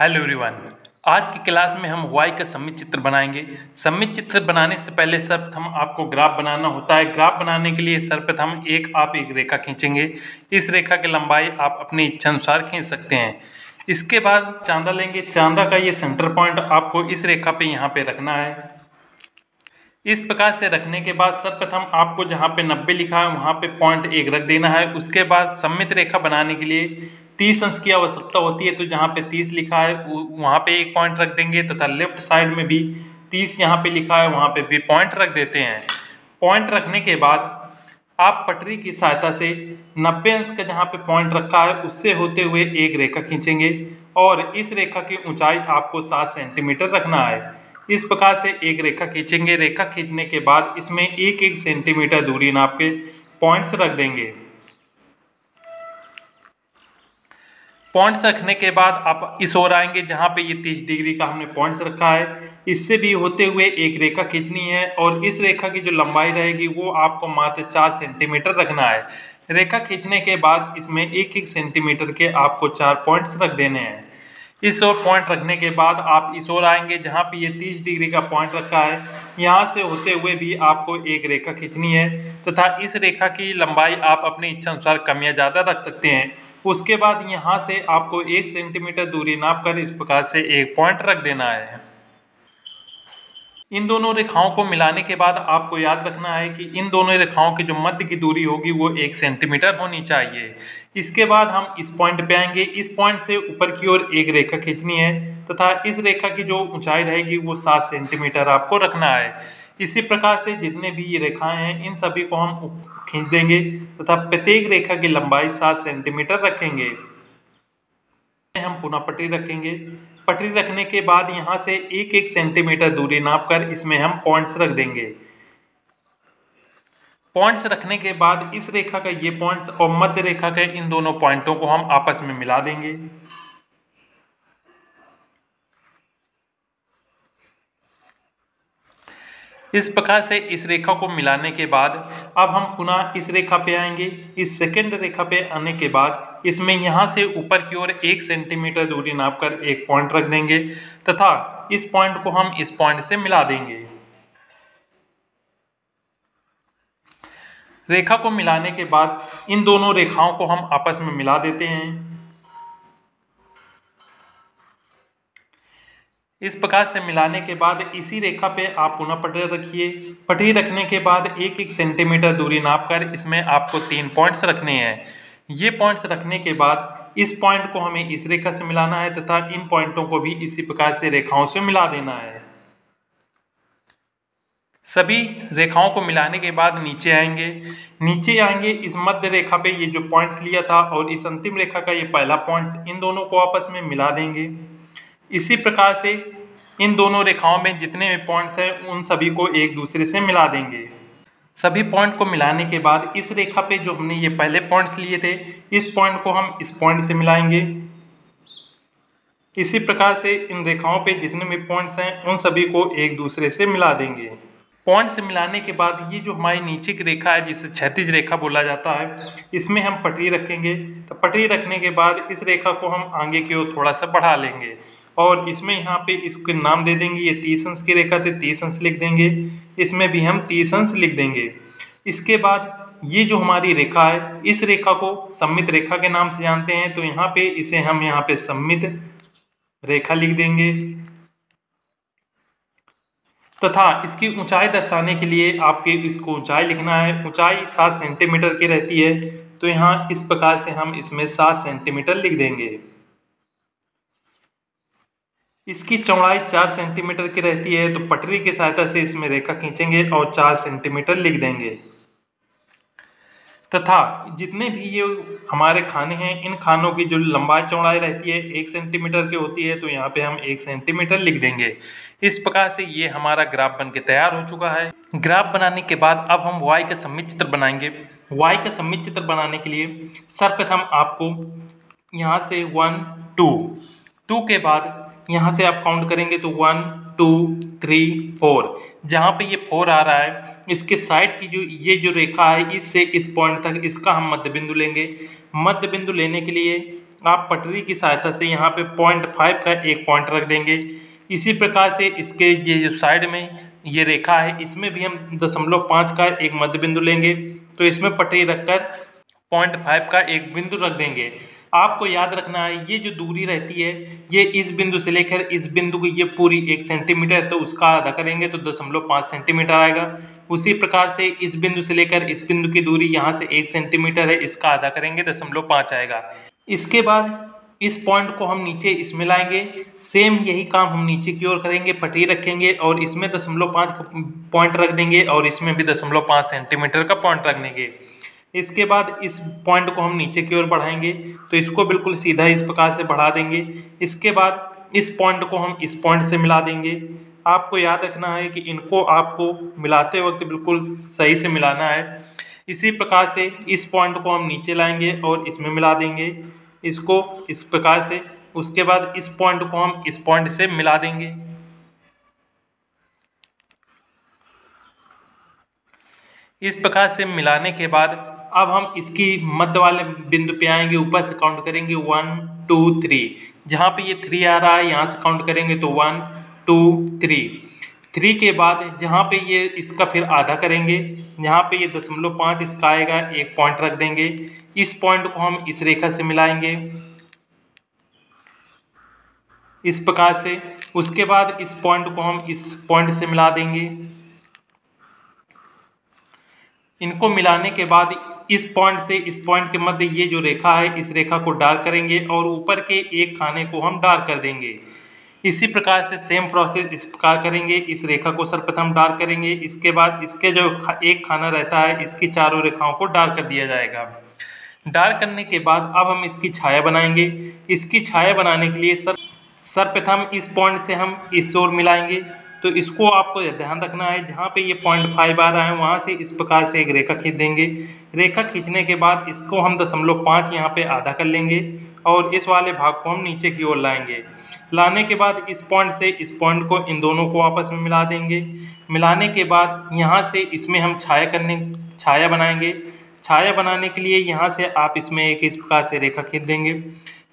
Hello everyone. आज की class में हम y का सममित चित्र बनाएंगे। सममित चित्र बनाने से पहले सर्वप्रथम आपको ग्राफ बनाना होता है। ग्राफ बनाने के लिए सर्वप्रथम आप एक रेखा खींचेंगे। इस रेखा की लंबाई आप अपनी इच्छा अनुसार खींच सकते हैं। इसके बाद चांदा लेंगे। चांदा का ये सेंटर पॉइंट आपको इस रेखा पे यहाँ पे रखना है। इस प्रकार से रखने के बाद सर्वप्रथम आपको जहाँ पे 90 लिखा है वहाँ पे पॉइंट 1 रख देना है। उसके बाद सममित रेखा बनाने के लिए 30 अंश की आवश्यकता होती है, तो जहाँ पे 30 लिखा है वहाँ पे एक पॉइंट रख देंगे तथा लेफ्ट साइड में भी 30 यहाँ पे लिखा है वहाँ पे भी पॉइंट रख देते हैं। पॉइंट रखने के बाद आप पटरी की सहायता से 90 अंश का जहाँ पे पॉइंट रखा है उससे होते हुए एक रेखा खींचेंगे और इस रेखा की ऊंचाई आपको 7 सेंटीमीटर रखना है। इस प्रकार से एक रेखा खींचेंगे। रेखा खींचने के बाद इसमें एक एक सेंटीमीटर दूरी नाप के पॉइंट्स रख देंगे। पॉइंट्स रखने के बाद आप इस ओर आएंगे जहाँ पे ये 30 डिग्री का हमने पॉइंट्स रखा है, इससे भी होते हुए एक रेखा खींचनी है और इस रेखा की जो लंबाई रहेगी वो आपको मात्र 4 सेंटीमीटर रखना है। रेखा खींचने के बाद इसमें एक एक सेंटीमीटर के आपको 4 पॉइंट्स रख देने हैं। इस ओर पॉइंट रखने के बाद आप इस ओर आएंगे जहाँ पे ये 30 डिग्री का पॉइंट रखा है, यहाँ से होते हुए भी आपको एक रेखा खींचनी है तथा इस रेखा की लंबाई आप अपनी इच्छा अनुसार कम या ज़्यादा रख सकते हैं। उसके बाद यहाँ से आपको 1 सेंटीमीटर दूरी नाप कर इस प्रकार से एक पॉइंट रख देना है। इन दोनों रेखाओं को मिलाने के बाद आपको याद रखना है कि इन दोनों रेखाओं की जो मध्य की दूरी होगी वो 1 सेंटीमीटर होनी चाहिए। इसके बाद हम इस पॉइंट पे आएंगे। इस पॉइंट से ऊपर की ओर एक रेखा खींचनी है तथा इस रेखा की जो ऊंचाई रहेगी वो 7 सेंटीमीटर आपको रखना है। इसी प्रकार से जितने भी ये रेखाएं हैं इन सभी को हम खींच देंगे तथा प्रत्येक रेखा की लंबाई 7 सेंटीमीटर रखेंगे। हम पुनः पटरी रखेंगे। पटरी रखने के बाद यहाँ से एक एक सेंटीमीटर दूरी नापकर इसमें हम पॉइंट्स रख देंगे। पॉइंट्स रखने के बाद इस रेखा का ये पॉइंट्स और मध्य रेखा के इन दोनों पॉइंटों को हम आपस में मिला देंगे। इस प्रकार से इस रेखा को मिलाने के बाद अब हम पुनः इस रेखा पे आएंगे। इस सेकंड रेखा पे आने के बाद इसमें यहाँ से ऊपर की ओर 1 सेंटीमीटर दूरी नापकर एक पॉइंट रख देंगे तथा इस पॉइंट को हम इस पॉइंट से मिला देंगे। रेखा को मिलाने के बाद इन दोनों रेखाओं को हम आपस में मिला देते हैं। इस प्रकार से मिलाने के बाद इसी रेखा पे आप पुनः पटरी रखिए। पटरी रखने के बाद एक एक सेंटीमीटर दूरी नापकर इसमें आपको 3 पॉइंट्स रखने हैं। ये पॉइंट्स रखने के बाद इस पॉइंट को हमें इस रेखा से मिलाना है तथा इन पॉइंटों को भी इसी प्रकार से रेखाओं से मिला देना है। सभी रेखाओं को मिलाने के बाद नीचे आएंगे। इस मध्य रेखा पे ये जो पॉइंट्स लिया था और इस अंतिम रेखा का ये पहला पॉइंट्स, इन दोनों को आपस में मिला देंगे। इसी प्रकार से इन दोनों रेखाओं में जितने भी पॉइंट्स हैं उन सभी को एक दूसरे से मिला देंगे। सभी पॉइंट को मिलाने के बाद इस रेखा पे जो हमने ये पहले पॉइंट्स लिए थे इस पॉइंट को हम इस पॉइंट से मिलाएंगे। इसी प्रकार से इन रेखाओं पे जितने भी पॉइंट्स हैं उन सभी को एक दूसरे से मिला देंगे। पॉइंट से मिलाने के बाद ये जो हमारी नीचे की रेखा है जिसे क्षैतिज रेखा बोला जाता है, इसमें हम पटरी रखेंगे। तो पटरी रखने के बाद इस रेखा को हम आगे की ओर थोड़ा सा बढ़ा लेंगे और इसमें यहाँ पे इसके नाम दे देंगे। ये 30 अंश की रेखा थे, 30 अंश लिख देंगे। इसमें भी हम 30 अंश लिख देंगे। इसके बाद ये जो हमारी रेखा है इस रेखा को सममित रेखा के नाम से जानते हैं, तो यहाँ पे इसे हम यहाँ पे सममित रेखा लिख देंगे तथा इसकी ऊंचाई दर्शाने के लिए आपके इसको ऊंचाई लिखना है। ऊंचाई 7 सेंटीमीटर की रहती है, तो यहाँ इस प्रकार से हम इसमें 7 सेंटीमीटर लिख देंगे। इसकी चौड़ाई 4 सेंटीमीटर की रहती है, तो पटरी की सहायता से इसमें रेखा खींचेंगे और 4 सेंटीमीटर लिख देंगे तथा जितने भी ये हमारे खाने हैं इन खानों की जो लंबाई चौड़ाई रहती है 1 सेंटीमीटर की होती है, तो यहाँ पे हम 1 सेंटीमीटर लिख देंगे। इस प्रकार से ये हमारा ग्राफ बन के तैयार हो चुका है। ग्राफ बनाने के बाद अब हम y का सममित चित्र बनाएंगे। y का सममित चित्र बनाने के लिए सर्वप्रथम आपको यहाँ से 1 2 के बाद यहाँ से आप काउंट करेंगे तो 1 2 3 4, जहाँ पे ये 4 आ रहा है इसके साइड की जो ये जो रेखा है इससे इस पॉइंट तक इसका हम मध्य बिंदु लेंगे। मध्य बिंदु लेने के लिए आप पटरी की सहायता से यहाँ पे 0.5 का एक पॉइंट रख देंगे। इसी प्रकार से इसके ये जो साइड में ये रेखा है इसमें भी हम 0.5 का एक मध्य बिंदु लेंगे, तो इसमें पटरी रखकर 0.5 का एक बिंदु रख देंगे। आपको याद रखना है ये जो दूरी रहती है ये इस बिंदु से लेकर इस बिंदु को ये पूरी 1 सेंटीमीटर, तो उसका आधा करेंगे तो 0.5 सेंटीमीटर आएगा। उसी प्रकार से इस बिंदु से लेकर इस बिंदु की दूरी यहाँ से 1 सेंटीमीटर है, इसका आधा करेंगे 0.5 आएगा। इसके बाद इस पॉइंट को हम नीचे इसमें लाएंगे, सेम यही काम हम नीचे की ओर करेंगे, पटरी रखेंगे और इसमें 0.5 का पॉइंट रख देंगे और इसमें भी 0.5 सेंटीमीटर का पॉइंट रख देंगे। इसके बाद इस पॉइंट को हम नीचे की ओर बढ़ाएंगे, तो इसको बिल्कुल सीधा इस प्रकार से बढ़ा देंगे। इसके बाद इस पॉइंट को हम इस पॉइंट से मिला देंगे। आपको याद रखना है कि इनको आपको मिलाते वक्त बिल्कुल सही से मिलाना है। इसी प्रकार से इस पॉइंट को हम नीचे लाएंगे और इसमें मिला देंगे इसको इस प्रकार से। उसके बाद इस पॉइंट को हम इस पॉइंट से मिला देंगे। इस प्रकार से मिलाने के बाद अब हम इसकी मध्य वाले बिंदु पे आएंगे, ऊपर से काउंट करेंगे 1 2 3। जहाँ पे ये 3 आ रहा है यहाँ से काउंट करेंगे तो 1 2 3 के बाद जहाँ पे ये इसका फिर आधा करेंगे, जहाँ पे ये 0.5 इसका आएगा एक पॉइंट रख देंगे। इस पॉइंट को हम इस रेखा से मिलाएंगे इस प्रकार से। उसके बाद इस पॉइंट को हम इस पॉइंट से मिला देंगे। इनको मिलाने के बाद इस पॉइंट से इस पॉइंट के मध्य ये जो रेखा है इस रेखा को डार्क करेंगे और ऊपर के एक खाने को हम डार्क कर देंगे। इसी प्रकार से सेम प्रोसेस इस प्रकार करेंगे। इस रेखा को सर्वप्रथम डार्क करेंगे, इसके बाद इसके जो एक खाना रहता है इसकी चारों रेखाओं को डार्क कर दिया जाएगा। डार्क करने के बाद अब हम इसकी छाया बनाएंगे। इसकी छाया बनाने के लिए सर्वप्रथम इस पॉइंट से हम इस ओर मिलाएंगे, तो इसको आपको ध्यान रखना है जहाँ पे ये 0.5 आ रहा है वहाँ से इस प्रकार से एक रेखा खींच देंगे। रेखा खींचने के बाद इसको हम 0.5 यहाँ पे आधा कर लेंगे और इस वाले भाग को हम नीचे की ओर लाएंगे। लाने के बाद इस पॉइंट से इस पॉइंट को इन दोनों को आपस में मिला देंगे। मिलाने के बाद यहाँ से इसमें हम छाया बनाएंगे। छाया बनाने के लिए यहाँ से आप इसमें एक इस प्रकार से रेखा खींच देंगे।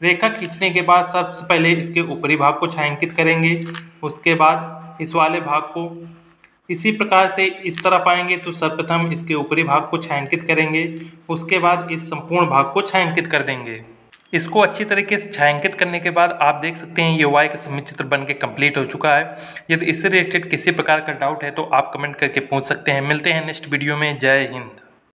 रेखा खींचने के बाद सबसे पहले इसके ऊपरी भाग को छायांकित करेंगे, उसके बाद इस वाले भाग को इसी प्रकार से इस तरफ आएंगे तो सर्वप्रथम इसके ऊपरी भाग को छायांकित करेंगे, उसके बाद इस संपूर्ण भाग को छायांकित कर देंगे। इसको अच्छी तरीके से छायांकित करने के बाद आप देख सकते हैं ये वाई का सममित चित्र बन के कम्प्लीट हो चुका है। यदि इससे रिलेटेड किसी प्रकार का डाउट है तो आप कमेंट करके पूछ सकते हैं। मिलते हैं नेक्स्ट वीडियो में। जय हिंद।